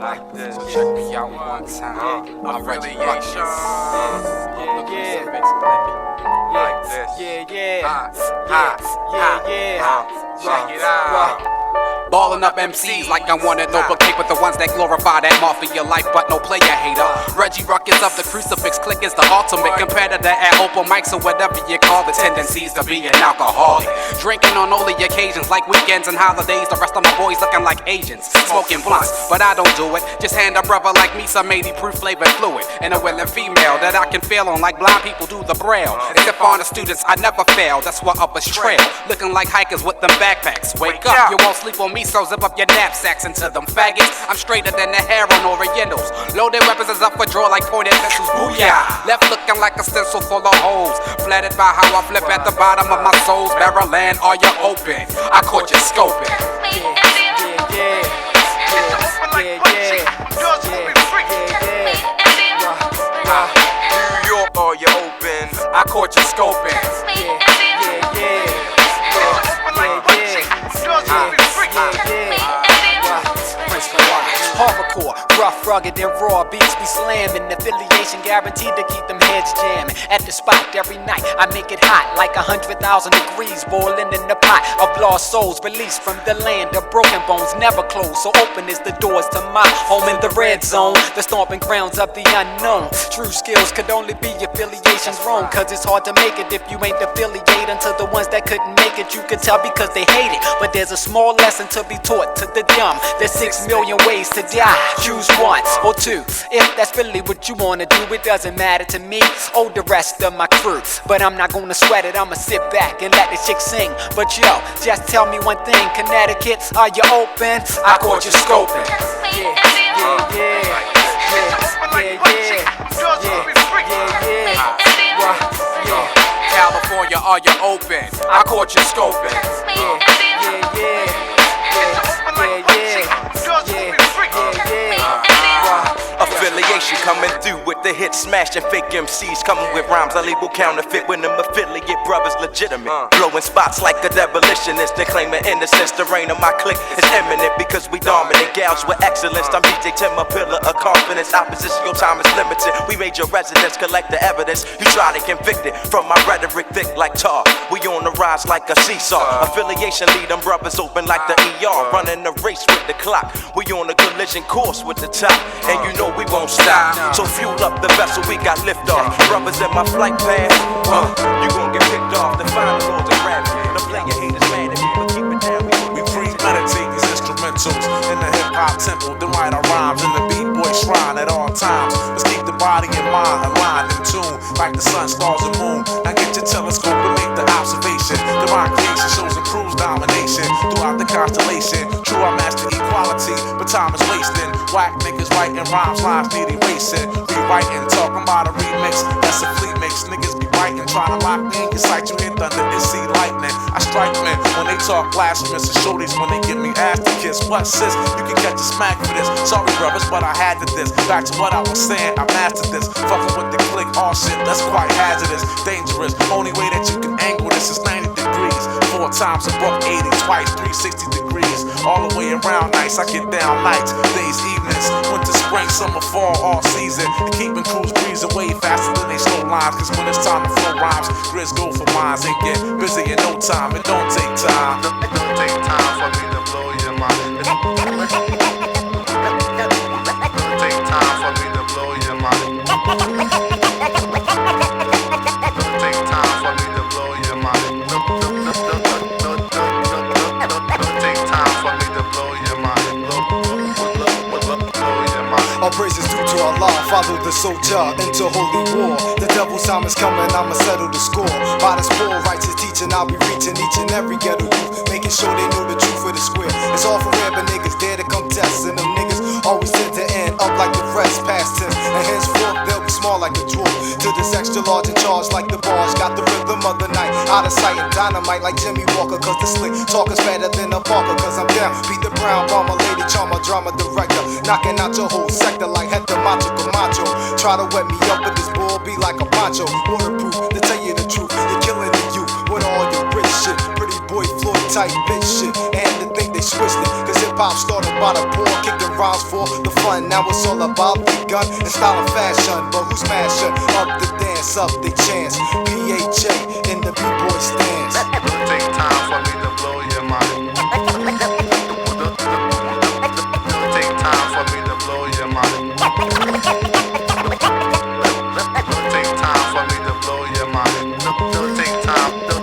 Like this, check me out one time. Afiliashun. Like this. Check it out. Ballin' up MCs like I wanted no placate with the ones that glorify that mafia life, but no player hater. Reggie Ruckus of the Crucifix Click is the ultimate competitor at open mics or whatever you call the tendencies to be an alcoholic. Drinking on only occasions like weekends and holidays. The rest of my boys looking like Asians, smoking blunts, but I don't do it. Just hand a brother like me some 80 proof flavored fluid and a willing female that I can feel on like blind people do the braille. Except for the students, I never fail. That's what uppers trail, looking like hikers with them backpacks. Wake up, you won't sleep on me. So zip up your knapsacks into them faggots. I'm straighter than the hair on Orientals. Loaded weapons is up for draw like pointed pencils. Booyah! Left looking like a stencil full of holes. Flattered by how I flip at the bottom of my soul's barrel land. Are you open? I caught you scoping. New York, are you open? I caught you scoping. Hardcore, rough, rugged, and raw beats be slamming. Affiliation guaranteed to keep them heads jamming. At the spot every night, I make it hot like 100,000 degrees, boiling in the pot of lost souls released from the land of broken bones, never closed. So open is the doors to my home in the red zone, the stomping grounds of the unknown. True skills could only be affiliations wrong, cause it's hard to make it if you ain't affiliated. To the ones that couldn't make it, you could tell because they hate it. But there's a small lesson to be taught to the dumb. There's 6 million ways to die. Choose one or two. If that's really what you wanna do, it doesn't matter to me or the rest of my crew. But I'm not gonna sweat it, I'ma sit back and let the chick sing. But yo, just tell me one thing, Connecticut, are you open? I caught you scoping. California, are you open? I caught you scoping. Affiliation coming through with the hit, smashing fake MCs, coming with rhymes I label counterfeit when them affiliate brothers legitimate. Blowing spots like a demolitionist and claiming innocence. The reign of my clique is imminent because we dominant. Gals with excellence, I'm DJ Tim, a pillar of confidence. Opposition, your time is limited. We made your residence, collect the evidence. You try to convict it from my rhetoric thick like tar. We on the rise like a seesaw. Affiliation lead them brothers open like the ER, running the race with the clock. We on a collision course with the top, and you know we won't stop. So fuel up the vessel, we got lift off. Brothers in my flight path, you gon' get picked off. The final rules are gravity. The player haters mad at me, but keep it down. We premeditate these instrumentals in the hip-hop temple, then write our rhymes in the b-boy shrine at all times. Let's keep the body and mind aligned in tune, like the sun, stars, and moon. Now get your telescope and make the observation. Divine creation shows and proves domination throughout the constellation. True, I master equality, but time is wasting. Whack niggas writing rhymes, lines need erasing. Rewriting, talking about a remix, that's a fleet mix. Niggas be writing, trying to lock me in your sight. You hear thunder and see lightning. I strike men when they talk blasphemous, and shorties when they give me ass to kiss. What sis, you can catch a smack for this. Sorry brothers, but I had to this. Back to what I was saying, I mastered this. Fucking with the click, all shit, that's quite hazardous. Dangerous, only way that you can angle this is 90 degrees. 4 times a buck 80, twice 360 degrees. All the way around nights, I get down nights, days, evenings, winter, spring, summer, fall, all season. And keeping crews breezing way faster than they slow lines. Cause when it's time to flow rhymes, grids go for mines and get busy in no time. It don't take time. It don't take time for me to blow your mind. It don't take time for me to blow your mind. It don't take time for me to blow your mind. All praises due to Allah, follow the a soldier into holy war. The devil's time is coming, I'ma settle the score. By the spoil, righteous teaching, I'll be reaching each and every ghetto youth, making sure they know the truth of the square. It's all for real, but niggas dare to come test, and them niggas always tend to end up like the rest, past tense. And henceforth, they'll be small like a dwarf. To this extra large and charged like the bars. Got the rhythm of the night, out of sight and dynamite like Jimmy Walker. Cause the slick talker's better than a Parker. Cause I'm down, beat the brown bomber, lady charmer, drama director. Knocking out your whole sector like Hector Macho Camacho. Try to wet me up with this bull, be like a poncho. Waterproof, to tell you the truth, you're killing the youth with all your rich shit. Pretty boy Floyd type bitch shit. And to think they switched it, cause hip-hop started by the poor, kicking rhymes for the fun. Now it's all about the gun and style and fashion. But who's smashing up the dance, up the chance? P.H.A. in the B-boy stance. It'll take time for me to blow your mind. It'll take time for me to blow your mind. It'll take time for me to blow your mind. It'll take time. It'll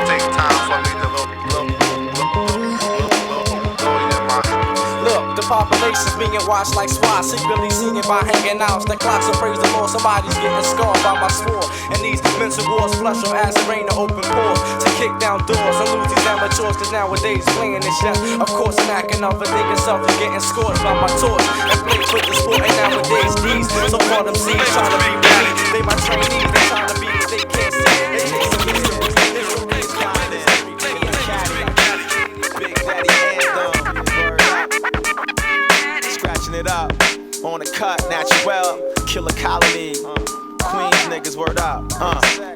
take time for me to blow your mind. Look, the population's being watched like SWAT, secretly seen by hanging out. The clocks will praise the Lord, somebody's getting scarred by my sword. And these mental wars flush them as it rain to open pores, to kick down doors and lose these amateurs. Cause nowadays playing this shit, of course, an acting of a thinking self is getting scorched by my torch. And play with the sport, and nowadays these so called them C's trying to be with me. They my trainees, they trying to be what they can't see. They take some risks, they so rich, got this every day in Cali. Big Daddy Anthem, scratching it up on the cut, Natruel, Killer Colony. Queens niggas, word up.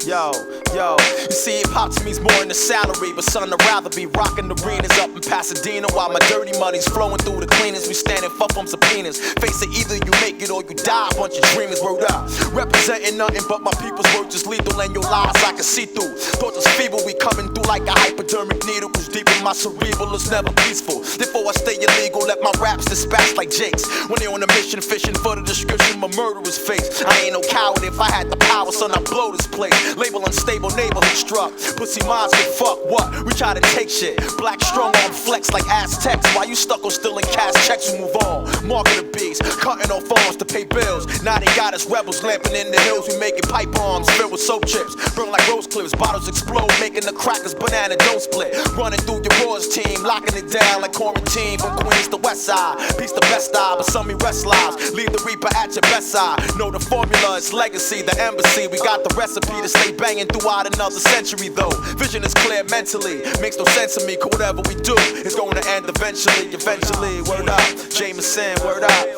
Yo. You see, hip-hop to me's more than a salary, but son, I'd rather be rocking the arenas up in Pasadena while my dirty money's flowing through the cleaners. We standing fuck from subpoenas. Face it, either you make it or you die. A bunch of dreamers, word up. Representing nothing but my people's word just lethal, and your lies I can see through. Thoughts is feeble, we coming through like a hypodermic needle. Cause deep in my cerebral, it's never peaceful. Therefore I stay illegal, let my raps dispatch like Jake's. When they on a mission, fishing for the description, my murderer's face. I ain't no coward, if I had the power, son, I'd blow this place. Label unstable, neighborhood struck. Pussy minds get fucked, what? We try to take shit. Black strong arm flex like Aztecs. While you stuck on stealing cash checks, we move on. Market the beast, cutting off arms to pay bills. Now they got us rebels lamping in the hills. We making pipe bombs filled with soap chips. Burn like rose clips, bottles explode, making the crackers banana don't split. Running through your Roars team, locking it down like quarantine. From Queens to West Side, peace the best side, but some me rest lives. Leave the reaper at your best side. Know the formula, it's legacy, the embassy. We got the recipe to stay banging throughout another century though. Vision is clear mentally, makes no sense to me. Cause whatever we do, it's going to end eventually. Word up, Jameson, word up.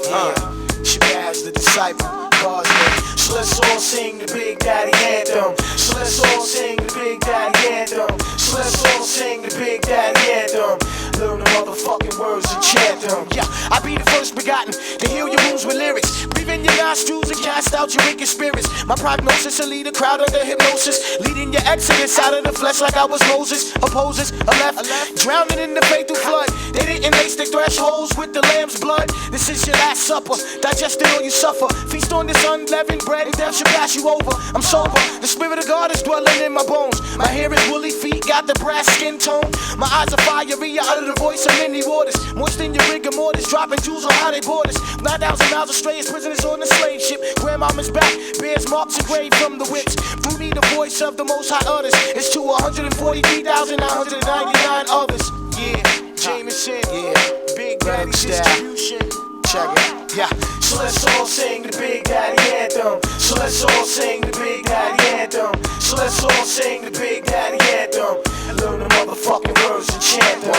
Shabazz the disciple, God's name. So let's all sing the Big Daddy Anthem. So let's all sing the Big Daddy Anthem. So let's all sing the Big Daddy Anthem. Learn the motherfucking words and chant them. Yeah, I be the first begotten to heal your wounds with lyrics. Breathe in your nostrils and cast out your wicked spirits. My prognosis to lead a crowd under hypnosis, leading your exodus out of the flesh like I was Moses. Opposes a left, drowning in the faithful flood. They didn't lace the thresholds with the lamb's blood. This is your last supper, digest it or you suffer. Feast on this unleavened bread and death shall pass you over. I'm sober, the spirit of God is dwelling in my bones. My hair is woolly, feet got the brass skin tone. My eyes are fiery, out of the voice of many waters. Moist in your rigor mortis, dropping jewels on how they board us. 9,000 miles astray as prisoners on the slave ship. Grandmama's back, bears marks engraved from the whips. Through me the voice of the most high others. It's to 143,999 others. Yeah, Jameson, yeah, Big Daddy distribution. Check it, yeah. So let's all sing the Big Daddy Anthem. So let's all sing the Big Daddy Anthem. So let's all sing the Big Daddy Anthem. And learn the motherfucking words and chant them.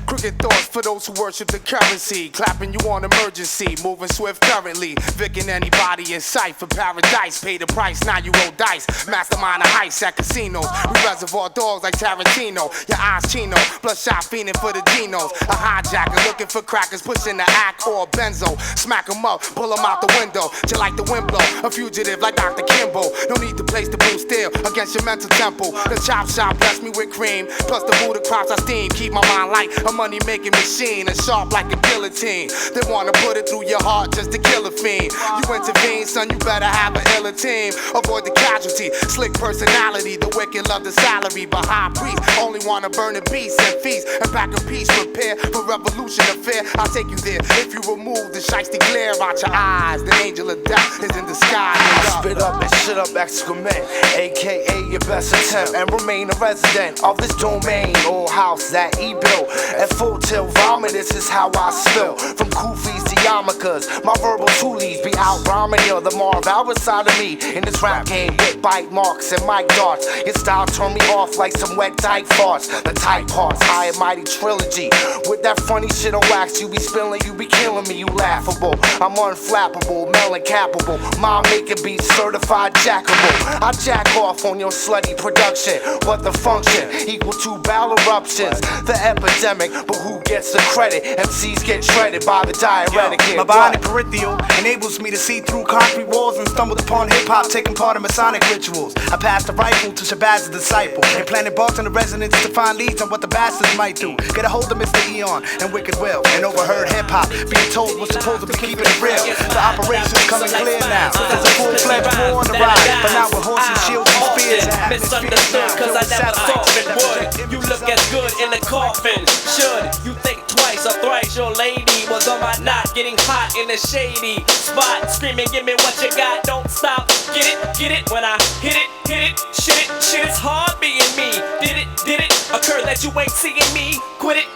Crooked thoughts for those who worship the currency. Clapping you on emergency, moving swift currently. Vicking anybody in sight for paradise. Pay the price, now you roll dice. Mastermind a heist at casinos. We reservoir dogs like Tarantino. Your eyes chino, bloodshot fiending for the Genos. A hijacker looking for crackers, pushing the act or a benzo. Smack them up, pull them out the window. Just like the wind blow, a fugitive like Dr. Kimbo. No need to place the blue steel against your mental temple. The chop shop bless me with cream, plus the Buddha crops I steam. Keep my mind light, I'm money money making machine, and sharp like a guillotine. They wanna put it through your heart just to kill a fiend. You intervene, son, you better have a iller team. Avoid the casualty, slick personality. The wicked love the salary, but high priest only wanna burn the beast and feast. And back in peace, prepare for revolution affair. I'll take you there if you remove the shiesty glare out your eyes. The angel of death is in the sky. I spit up and shit up excrement, aka your best attempt, and remain a resident of this domain or house that he built. At full tilt vomit, this is how I spill. From kufis to yarmulkes, my verbal toolies be out rhyming you. The Marv out side of me in this rap game with bite marks and mic darts. Your style turn me off like some wet tight farts. The tight parts, high and mighty trilogy. With that funny shit on wax, you be spilling, you be killing me, you laughable. I'm unflappable, melon capable. Mom making beats certified jackable. I jack off on your slutty production. What the function? Equal to bowel eruptions. The epidemic, but who gets the credit? MCs get shredded by the diuretic. My bionic peripheral enables me to see through concrete walls and stumbled upon hip-hop taking part in Masonic rituals. I passed the rifle to Shabazz the disciple and planted balls in the resonance to find leads on what the bastards might do. Get a hold of Mr. Eon and Wicked Will, and overheard hip-hop being told was supposed to be keeping it real. The operation's coming clear now. There's a full-fledged war on the rise, but now with horses, shields, and spears. Misunderstood, cause I never soften wood. You look as good in the coffin. Should you think twice or thrice? Your lady was on my knot, getting hot in the shady spot, screaming, give me what you got, don't stop. Get it, when I hit it, shit it's hard being me. Did it, occur that you ain't seeing me? Quit it,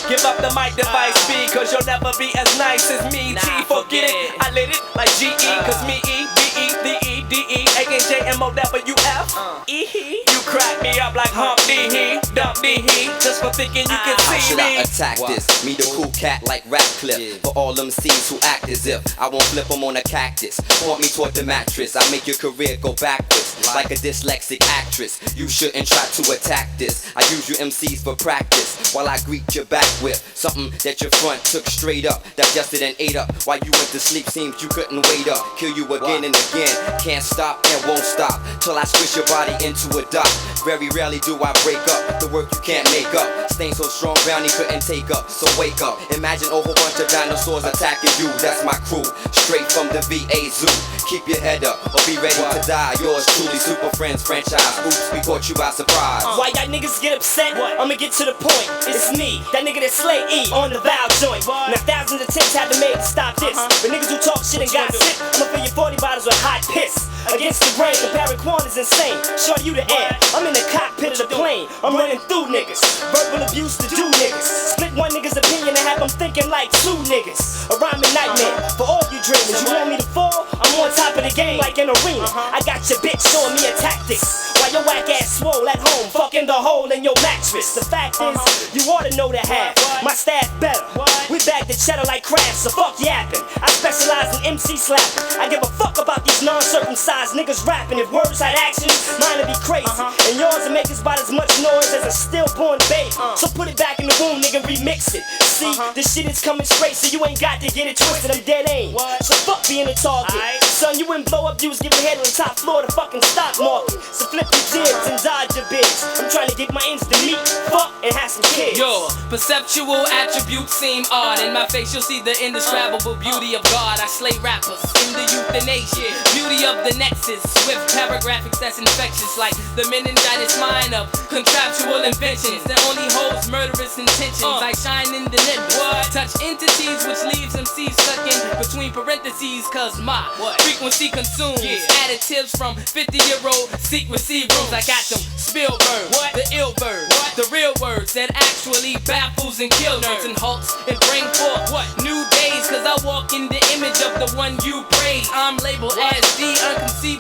give up the mic device B, cause you'll never be as nice as me. G, forget it, I lit it like GE, cause me E, B-E, D-E, D-E, A-K-J-M-O-W-F, E-he. You crack me up like Humpty, he, Dumpty, he, just for thinking you can see should me. I attack this? Me the cool cat like Ratcliffe. For all them C's who act as if I won't flip them on a cactus. Point me toward the mattress, I make your career go backwards like a dyslexic actress. You shouldn't try to attack this. I use you MCs for practice while I greet your back with something that your front took straight up, digested and ate up. While you went to sleep, seems you couldn't wait up. Kill you again and again, can't stop and won't stop till I squish your body into a dot. Very rarely do I break up the work you can't make up. Stain so strong, Brownie couldn't take up. So wake up, imagine a whole bunch of dinosaurs attacking you. That's my crew, straight from the VA zoo. Keep your head up or be ready to die. Yours truly, SupaFriendz franchise. Oops, we caught you by surprise. Why y'all niggas get upset? I'ma get to the point. It's me, that nigga that slay E on the valve joint. Now thousands of attempts have been made to stop this, but niggas who talk shit and got sick, I'ma fill your 40 bottles with hot piss. Against the grain, comparing quantities insane. Shorty, you the air, I'm in the cockpit of the plane. I'm running through niggas, verbal abuse to do niggas. Split one nigga's opinion and have them thinking like two niggas. A rhyming nightmare for all you dreamers. You want me to fall? I'm on top of the game like an arena. I got your bitch showing me a tactics, while your whack ass swole at home, fucking the hole in your mattress. The fact is, you ought to know the half. My staff better. We bag the cheddar like crabs, so fuck yapping. I specialize in MC slapping. I give a fuck about these non-circumcised niggas rapping. If words had actions, mine would be crazy, and yours would make about as much noise as a stillborn baby. So put it back in the womb, nigga, remix it. See, this shit is coming straight, so you ain't got to get it twisted. I'm dead aim, so fuck being a target. Son, you wouldn't blow up, you was giving head on the top floor of the fucking stock market. So flip your jibs and dodge your bids. I'm trying to get my instant meat, fuck, and have some kids. Your perceptual attributes seem odd. In my face, you'll see the indescribable beauty of God. I slay rappers in the euthanasia. Beauty of the nexus, with paragraphics that's infectious, like the meningitis mind of contractual inventions that only holds murderous intentions. I shine in the nimbus, touch entities which leaves MCs stuck in between parentheses, cause my frequency consumes additives from 50-year-old secrecy rooms. I got them Spielberg, the ill bird, the real words that actually baffles and kills nerds and halts and bring forth new days, cause I walk in the image of the one you praise. I'm labeled as the unconceivable,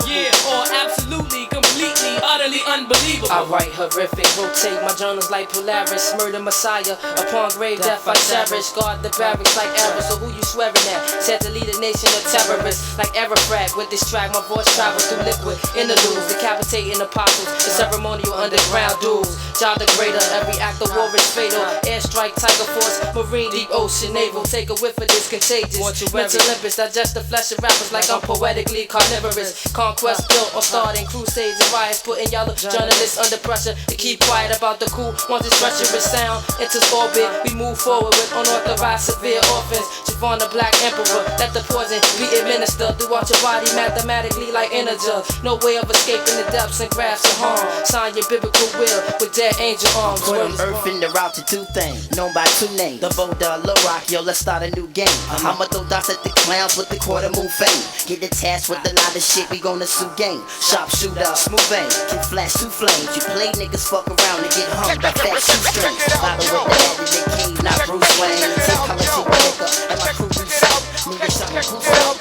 or absolutely, completely, utterly unbelievable. I write horrific, rotate my journals like Polaris. Murder Messiah, upon grave death I cherish. Guard the barracks like Eris, so who you swearing at? Said to lead a nation of terrorists like Arafat. With this track my voice travels through liquid interludes, decapitating apostles in ceremonial underground duels. Child the greater, every act of war is fatal. Airstrike, tiger force, marine, deep ocean, naval. Take a whiff of this contagious. Mental Olympus, digest the flesh of rappers like I'm poetically carnivorous. Conquest built or starting crusades riots, putting y'all journalists under pressure to keep quiet about the coup. Once this treacherous sound enters orbit, we move forward with unauthorized severe offense. Javon the Black Emperor, let the poison be administered throughout your body mathematically like integer. No way of escaping the depths and grafts of harm. Sign your biblical will with dead angel arms. Put them earth in the route to two things, known by two names. The Boda, Lil Rock, yo, let's start a new game. I'ma throw dots at the clowns with the quarter moon fame. Get attached with a lot of shit, we gonna sue game. Sharpshooter, smooth aim, can flash two flames. You play niggas fuck around and get hung by fat shoestrings. Follow with the head of the cave, not Bruce Wayne. Take color to your nigga, and my crew be safe. Nigga something who's up,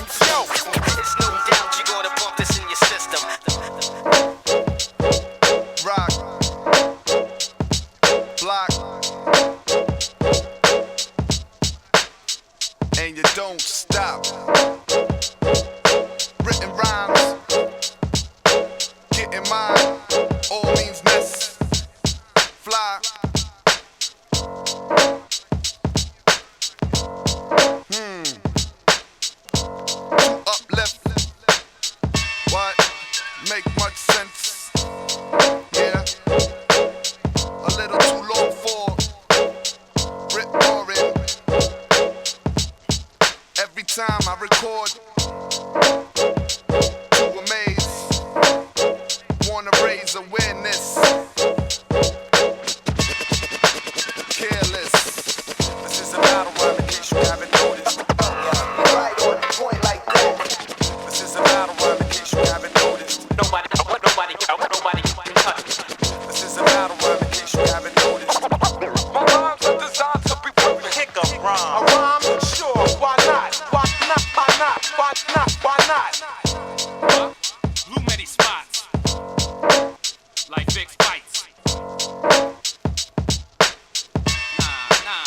It's no doubt you gonna bump this in your system. Rock, block, and you don't stop. Written rhymes, getting mine, all means nest, fly. Uplift. What? Make much sense. Yeah. A little too long for Rip Orin. Every time I record, to amaze, wanna raise awareness. Careless. This is a battle rhyme in case you haven't noticed. Right on point like that. This is a battle rhyme in case you haven't noticed. Nobody can touch it. This is a battle rhyme in case you haven't noticed. My rhymes are designed to be perfect. Hiccup A rhyme. rhyme? Sure, why not? Why not? Why not? Why not? Why not? Blue many spots, like big fights. Nah.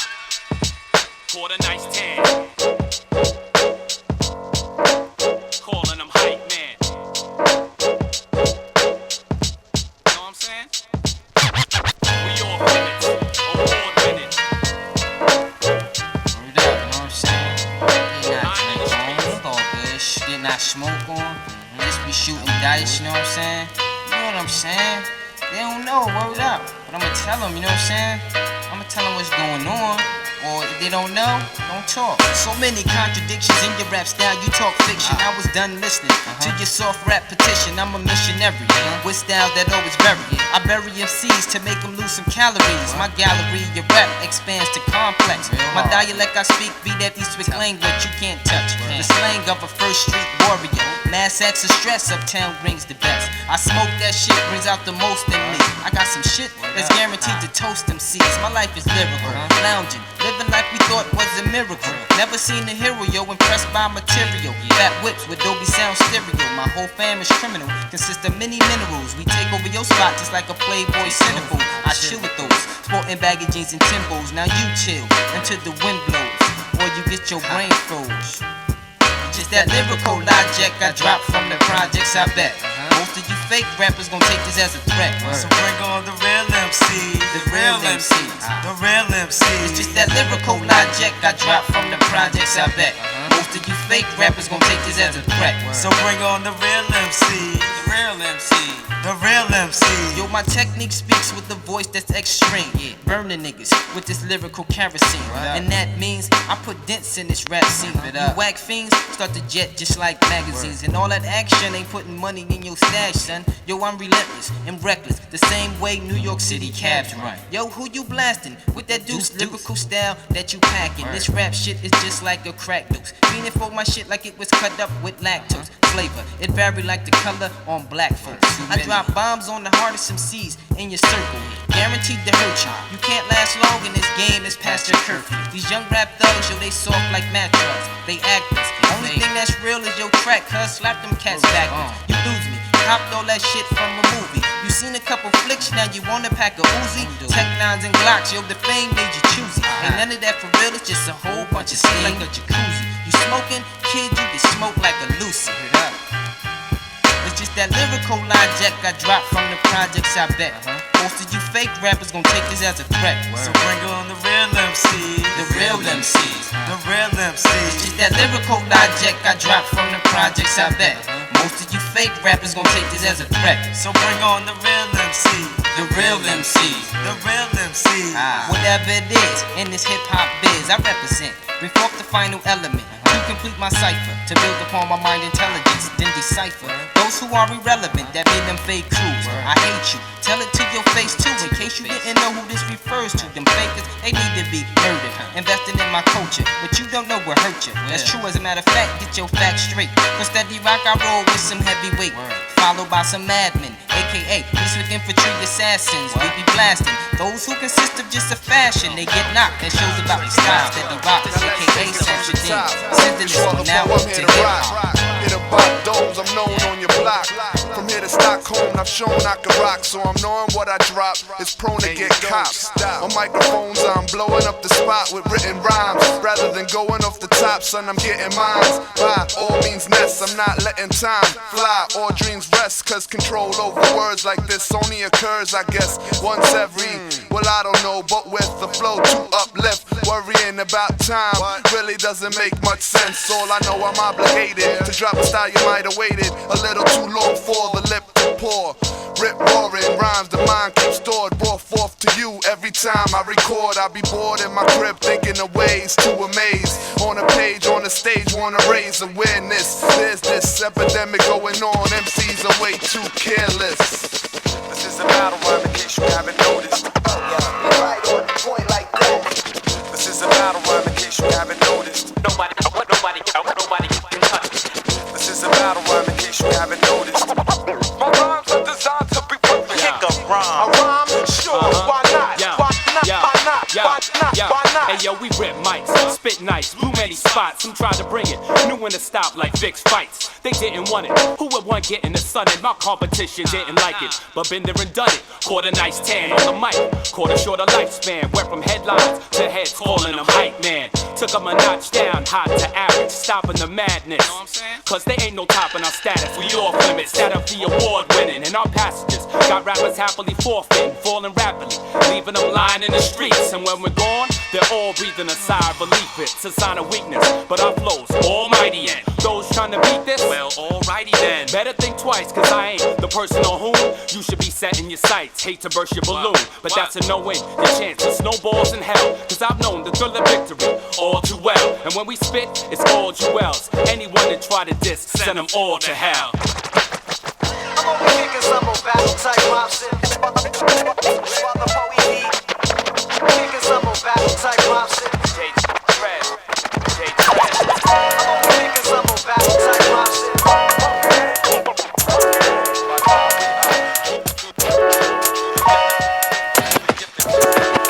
Caught a nice tan. Calling them hype man. Know what I'm saying? We all minutes, award winning. Word up, know what I'm saying? Getting that smoke on. Just be shooting dice, you know what I'm saying? You know what I'm saying? They don't know, word up. But I'ma tell them, you know what I'm saying? I'ma tell them what's going on. Or if they don't know, don't talk. So many contradictions in your rap style, you talk fiction. I was done listening to your soft rap petition. I'm a missionary with style that always bury. I bury MCs to make them lose some calories. My gallery, your rap expands to complex. My dialect I speak be that Eastwick language you can't touch. The slang of a first street warrior. Mass acts of stress, uptown brings the best. I smoke that shit, brings out the most in me. I got some shit that's guaranteed to toast them seeds. My life is lyrical, lounging, living like we thought was a miracle. Never seen a hero, yo, impressed by material. Fat whips with Dolby sound stereo. My whole fam is criminal, consists of many minerals. We take over your spot just like a Playboy centerfold. I chill with those, sporting baggy jeans and Timbos. Now you chill until the wind blows, or you get your brain froze. Just that lyrical logic I drop from the projects, I bet. Most of you fake rappers gon' take this as a threat. So bring on the real MCs, the real MCs, the real MCs. It's just that lyrical logic I drop from the projects, I bet. Most of you fake rappers gon' take this as a threat. So bring on the real MCs, the real MCs, the real MCs. Yo, my technique speaks with a voice that's extreme. Burn the niggas with this lyrical kerosene. And that means I put dents in this rap scene. You whack fiends start to jet just like magazines. And all that action ain't putting money in your stash, son. Yo, I'm relentless and reckless, the same way New York City cabs run. Yo, who you blasting with that deuce lyrical style that you packing? This rap shit is just like a crack deuce. Meaning for my shit like it was cut up with lactose flavor. It vary like the color on black folks. I drop bombs on the hardest MCs in your circle, guaranteed to hurt you. You can't last long in this game, it's past your curfew. These young rap thugs, yo, they soft like mattress. They actors. Only thing that's real is your track, cuz slap them cats backwards. You lose me. Copped all that shit from a movie. You seen a couple flicks, now you wanna pack a Uzi. Tech 9s and Glocks, yo, the fame made you choosy. Ain't none of that for real, it's just a whole bunch of steam like a jacuzzi. You smoking, kid, you can smoke like a Lucy. It's just that lyrical logic I drop from the projects, I bet. Most of you fake rappers gon' take this as a threat. So bring on the real MCs. The real MCs. The real MCs. It's that lyrical logic I dropped from the projects, I bet. Most of you fake rappers gon' take this as a threat. So bring on the real MCs. The real MCs. The real MCs. Whatever it is, in this hip-hop biz, I represent. Bring forth the final element to complete my cipher, to build upon my mind intelligence, then decipher those who are irrelevant that made them fake crews. I hate you, tell it to your face too, in case you didn't know who this refers to. Them fakers, they need to be murdered, investing in my culture, but you don't know what hurt you. That's true, as a matter of fact, get your facts straight. For steady rock, I roll with some heavyweight, followed by some madmen, aka Eastwick Enfatry assassins. We be blasting those who consist of just a fashion. They get knocked, that shows about the style, steady rock, aka Central Dean. Send it now up to hip-hop. Hit about domes, I'm known on your block. From here to Stockholm, I've shown I can rock, so I'm knowing what I drop is prone to get cops. On microphones, I'm blowing up the spot with written rhymes. Rather than going off the top, son, I'm getting mines. By all means nest, I'm not letting time fly or dreams rest, cause control over words like this only occurs, I guess, once every, well, I don't know, but with the flow to uplift. Worrying about time really doesn't make much sense. All I know, I'm obligated to drop a style you might have waited a little too long for the lip to pour. Rip roaring rhymes, the mind keeps stored, brought forth to you every time I record. I be bored in my crib thinking of ways to amaze. On a page, on the stage, wanna raise awareness. There's this epidemic going on, MCs are way too careless. This is a battle rhyme in case you haven't noticed. Right on the point like that. This is a battle rhyme in case you haven't noticed. Nobody can touch it. This is a battle rhyme in case you haven't noticed. My rhymes are designed to be perfect. Kick a rhyme. A rhyme? Sure, why not? Why not? Why not? Hey yo, we rip mics, spit nice, blew many spots. Some tried to bring it, knew when to stop like Vic's fights. They didn't want it. Who would want getting the sun? And my competition didn't like it, but been there and done it. Caught a nice tan on the mic, caught a shorter lifespan. Went from headlines to heads, calling them hype man. Took them a notch down, hot to average, stopping the madness. Cause they ain't no topping our status. We off limits, that of the award winning. And our passages got rappers happily forfeiting, falling rapidly, leaving them lying in the streets. And when we're gone, they're all breathing a sigh of relief. It's a sign of weakness, but our flow's almighty. And those trying to beat this, well, alrighty then. Better think twice, cause I ain't the person on whom you should be setting your sights. Hate to burst your balloon, but that's a no-win. The chance of snowballs in hell, cause I've known the thrill of victory all too well. And when we spit, it's all jewels. Anyone that try to diss, send them all to hell. I'm only kicking some more battle type rhyme shit. While the poet need. Kicking some more battle type rhyme shit. Treds. I'm only kicking some more battle type rhyme shit.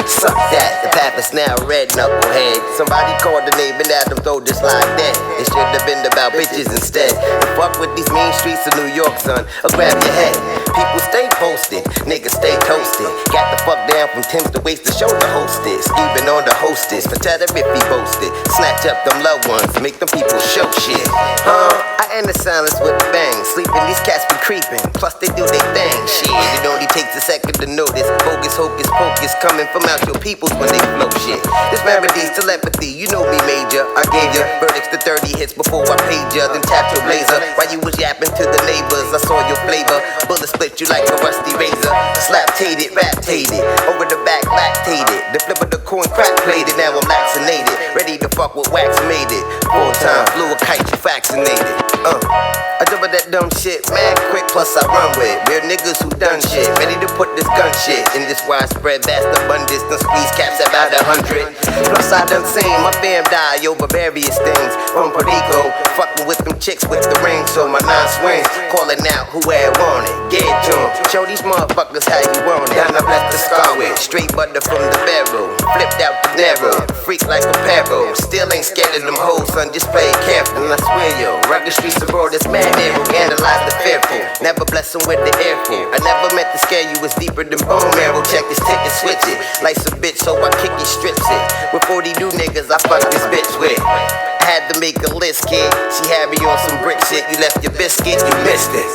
Suck that, the Papa's now red knucklehead. Somebody called the name and had them throw this like that. It should have been about bitches instead. And fuck with these mean streets of New York, son, or grab your head. People stay posted, niggas stay toasted. Got the fuck down from Tim's to waist to shoulder hostess. Even on the hostess, for tell if he boasted. Snatch up them loved ones, make them people show shit. I end the silence with a bang. Sleeping, these cats be creeping. Plus they do they thing. Shit, it only takes a second to notice. Bogus, hocus pocus coming from out your peoples when they flow shit. This memory's telepathy, you know me major. I gave ya verdicts to 30 hits before I paid ya. Then tapped your blazer while you was yapping to the neighbors. I saw your flavor. Bullet split you like a rusty razor. Slap-tated, rap-tated. Over the back, lactated. The flip of the coin crack-plated. Now I'm vaccinated. Ready to fuck with wax made it. Full time, blew a kite, you vaccinated. I double that dumb shit, mad quick, plus I run with real niggas who done shit, ready to put this gun shit in this widespread vast abundance. Done squeeze caps about 100. Plus I done seen my fam die over various things. From Puerto Rico, fucking with them chicks with the ring, so my nine swings, calling out who had want it. Get to 'em, show these motherfuckers how you want it. Down I bless the scar with straight butter from the barrel, flipped out the narrow, freak like a parrot. Still ain't scared of them hoes, son, just play it careful. And I swear yo, rugged streets of road, this man narrow, analyze the fearful. Never bless them with the airful. I never meant to scare you, it's deeper than bone marrow. Check this ticket, switch it. Like some bitch, so I kick it, strips it. With 40 new niggas, I fuck this bitch with. I had to make a list, kid. She had me on some brick shit. You left your biscuit, you missed it.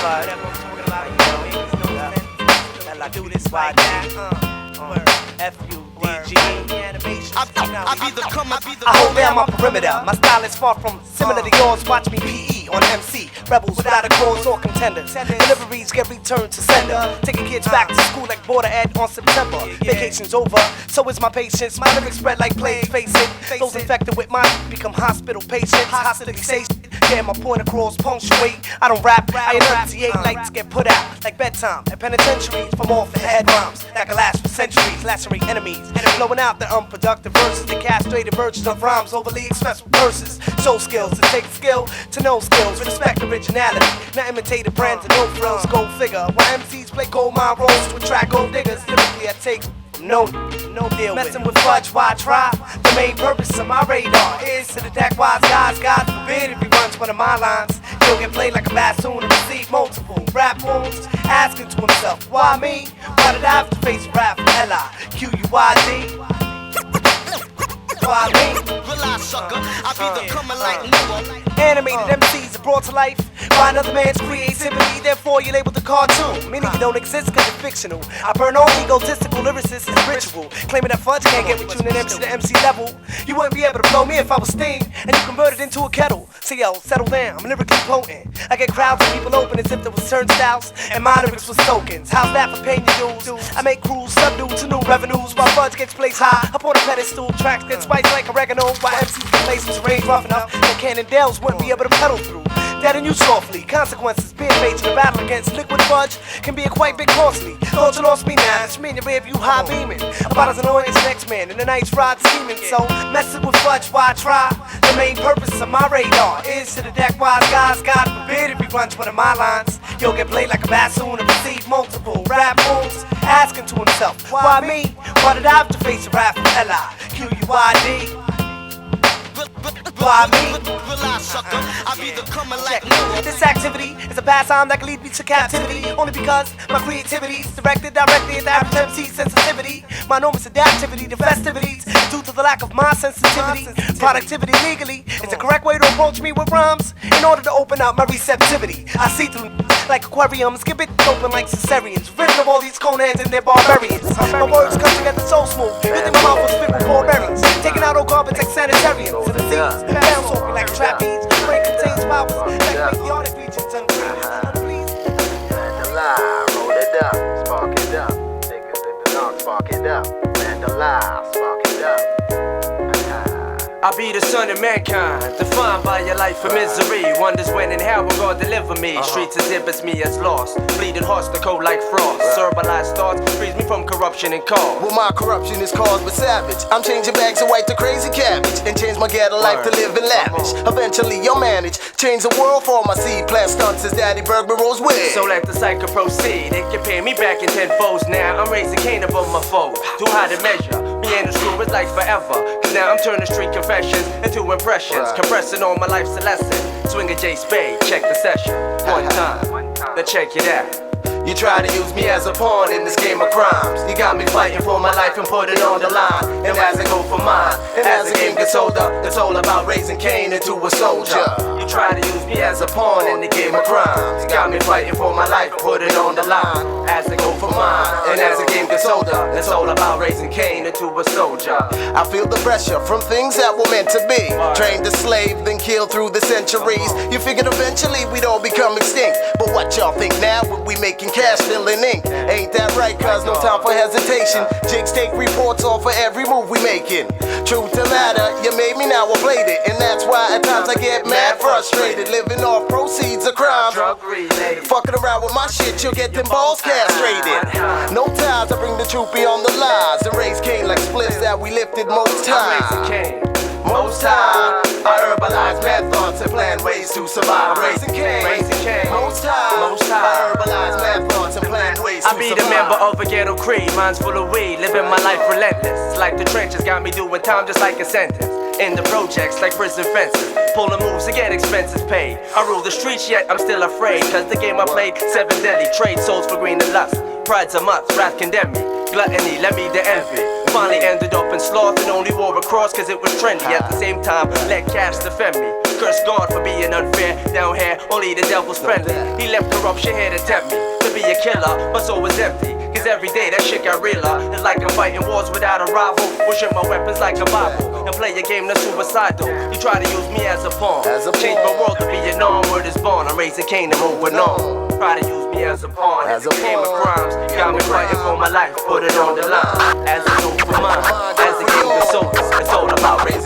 whatever I'm talking about, you know, makes no sense. Hell, I do this like that. F-U-D-G. I be the come, I be the I hold down my perimeter. My style is far from similar to yours. Watch me P.E. on MC. Rebels without a cause or contenders. Deliveries get returned to sender. Taking kids back to school like border ed on September. Vacation's over, so is my patience. My lyrics spread like plague, face it. Those infected with mine become hospital patients. Hostility say shit. Get my point across, punctuate. I don't rap, I enunciate. Lights get put out like bedtime. And penitentiaries from off the head rhymes that can last for centuries. Lacerate enemies. Blowing out the unproductive verses. The castrated versions of rhymes overly expressed with verses. Show skills, it takes skill to know skills. Respect originality, not imitated brands and no frills. Go figure. While MCs play gold mine roles to attract gold diggers. Lyrically I take no deal. Messing with fudge, why try? The main purpose of my radar is to detect wise guys. God forbid if he runs one of my lines. He'll get played like a bassoon and receive multiple rap wounds. Asking to himself, why me? Why did I have to face rap from L-I-Q-U-I-D? Why me? Relax, sucker. I be the coming like Noah. Animated MCs are brought to life by another man's creativity. Therefore, you're labeled a cartoon. Meaning you don't exist because you're fictional. I burn all egotistical lyricists as ritual. Claiming that Fudge can't get with you in MC to MC level. You wouldn't be able to blow me if I was Steam. And you convert it into a kettle. So yo, settle down, I'm lyrically potent. I get crowds of people open as if there was turnstiles. And my lyrics was tokens. How's that for paying your dues? I make crews subdue to new revenues. While Fudge gets placed high up on a pedestal. Tracks get spiced like oregano. While MCs get placed in terrain rough enough that Cannondales wouldn't be able to pedal through. That and you softly. Consequences being made to the battle against liquid fudge can be a quite bit costly. Thought you lost me now, it's me in your rearview high beaming. About as annoying as the next man in the night's ride scheming. So messing with fudge, why try? The main purpose of my radar is to detect wise guys. God forbid if he runs one of my lines. You'll get played like a bassoon and receive multiple rap wounds. Asking to himself, why me? Why did I have to face a rap from L-I-Q-U-I-D? Why me? Relax, sucker. I be the coming like Noah. This activity is a pastime that can lead me to captivity. Only because my creativity is directed directly at the average MC's sensitivity. My enormous adaptivity to festivities is due to the lack of my sensitivity. Productivity legally is the correct way to approach me with rhymes in order to open up my receptivity. I see through like aquariums, skip it open like cesareans. Written of all these Conans and their barbarians. My words come together so smooth. You think my mouth was fit with barbarians. Taking out all garbage like sanitarians. And the things bounce off me like trapeze. Brain contains powers that make the audit regions unpleased. Roll it up, spark it up. Niggas in the dark, spark it up. Vandalize, spark it up. I be the son of mankind, defined by your life of misery. Wonders when and how will God deliver me. Streets exhibits me as lost, bleeding hearts the cold like frost. Cerebalized thoughts frees me from corruption and cause. Well, my corruption is caused with savage. I'm changing bags of white to crazy cabbage and change my ghetto life to live in lavish. Eventually you'll manage, change the world for my seed. Plant stunts as Daddy Bergman rolls with. So let the cycle proceed. It can pay me back in 10 folds now. I'm raising Kane above my foe. Too high to measure. Me and the screw is like forever. Cause now I'm turning street confessions into impressions. Compressing all my life's a lesson. Swing a J Spade, check the session. One time, then check it out. You try to use me as a pawn in this game of crimes. You got me fighting for my life and put it on the line. And as I go for mine, and as the game gets older, it's all about raising Kane into a soldier. You try to use me as a pawn in the game of crimes. You got me fighting for my life and put it on the line. As I go for mine, and as the game gets older, it's all about raising Kane into a soldier. I feel the pressure from things that were meant to be. Trained a slave, then killed through the centuries. You figured eventually we'd all become extinct. But what y'all think now? Would we making cash filling ink? Ain't that right, cuz no time for hesitation. Jigs take reports off for every move we making. Truth to matter, you made me, now I played it. And that's why at times I get mad frustrated. Living off proceeds of crime. Fucking around with my shit, you'll get them balls castrated. No ties, I bring the truth beyond the lies. And raise Kane like splits that we lifted most time. Most time, I herbalize mad thoughts and plan ways to survive. Raising Kane, most time, I herbalize mad thoughts and plan ways to survive. I be the member of a ghetto creed, mine's full of weed, living my life relentless. Like the trenches got me doing time just like a sentence. In the projects like prison fences, pulling moves to get expenses paid. I rule the streets yet I'm still afraid, cause the game I played, 7 deadly, trade souls for green and lust. Pride's a month, wrath condemn me, gluttony let me the envy. Finally ended up in sloth and only wore a cross cause it was trendy. At the same time, let cash defend me. curse God for being unfair. Down here, only the devil's friendly. He left corruption here to tempt me to be a killer. My soul was empty, cause every day that shit got realer. It's like I'm fighting wars without a rival. Worship my weapons like a Bible and play a game that's suicidal. You try to use me as a pawn, change my world to be a norm. Word is born, I'm raising Kane and moving on. Try to use me as a pawn, as a game of crimes. Got me fighting for my life, put it on the line. As a tool for mine, as a game of souls. It's all about raising